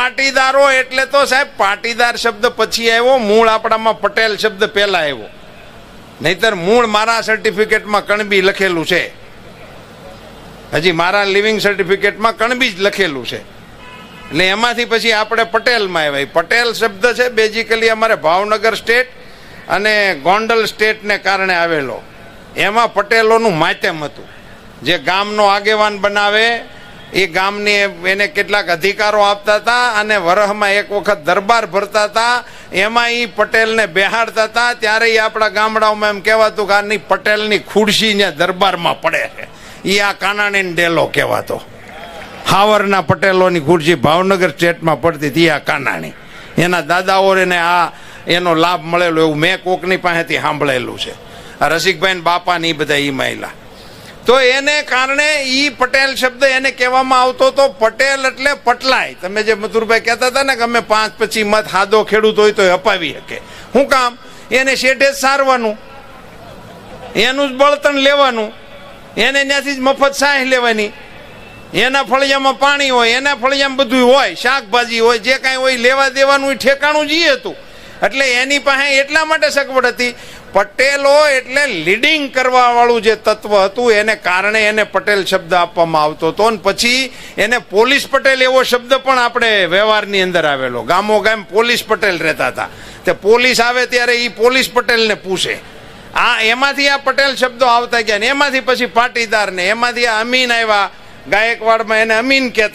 પાટીદારો એટલે તો સાહેબ પાટીદાર શબ્દ પછી આવ્યો, મૂળ આપણામાં પટેલ શબ્દ પહેલા આવ્યો. નહીતર મૂળ મારા સર્ટિફિકેટમાં કણબી લખેલું છે, હજી મારા લિવિંગ સર્ટિફિકેટમાં કણબી જ લખેલું છે. એટલે એમાંથી પછી આપણે પટેલમાં આવ્યા. પટેલ શબ્દ છે બેઝિકલી અમારે ભાવનગર સ્ટેટ અને ગોંડલ સ્ટેટને કારણે આવેલો. એમાં પટેલોનું માધ્યમ હતું. જે ગામનો આગેવાન બનાવે એ ગામની એને કેટલાક અધિકારો આપતા હતા અને વરહમાં એક વખત દરબાર ભરતા હતા. એમાં એ પટેલને બેહાડતા હતા. ત્યારે એ આપણા ગામડાઓમાં એમ કહેવાતું કે આની પટેલની ખુરશી ને દરબારમાં પડે છે. એ આ કાનાણી ડેલો કહેવાતો. હાવરના પટેલોની ખુરશી ભાવનગર સ્ટેટમાં પડતી હતી આ કાનાણી. એના દાદાઓને આ એનો લાભ મળેલો એવું મેં કોકની પાસેથી સાંભળેલું છે. આ રસિકભાઈ બાપા ને એ બધા ઈ માયલા. તો એને કારણે ઈ પટેલ શબ્દ એને કહેવામાં આવતો હતો. પટેલ એટલે પટલાય. તમે જે મથુરભાઈ કહેતા હતા ને કે અમે 5 પછી મત હાદો ખેડૂત હોય તો અપાવી શકે. શું કામ? એને શેઠે જ સારવાનું, એનું જ બળતણ લેવાનું, એને ત્યાંથી જ મફત સાહ લેવાની, એના ફળિયામાં પાણી હોય, એના ફળિયામાં બધું હોય, શાકભાજી હોય, જે કાંઈ હોય લેવા દેવાનું ઠેકાણું જ હતું. એટલે એની પાસે એટલા માટે સગવડ હતી. પટેલો એટલે લીડિંગ કરવા વાળું જે તત્વ હતું એને કારણે એને પટેલ શબ્દ આપવામાં આવતો હતો. અને પછી એને પોલીસ પટેલ એવો શબ્દ પણ આપણે વ્યવહારની અંદર આવેલો. ગામો ગામ પોલીસ પટેલ રહેતા હતા. તે પોલીસ આવે ત્યારે એ પોલીસ પટેલને પૂછે. એમાંથી આ પટેલ શબ્દો આવતા ગયા ને એમાંથી પછી પાટીદાર ને એમાંથી આ અમીન આવ્યા. ગાયકવાડમાં એને અમીન કહેતા.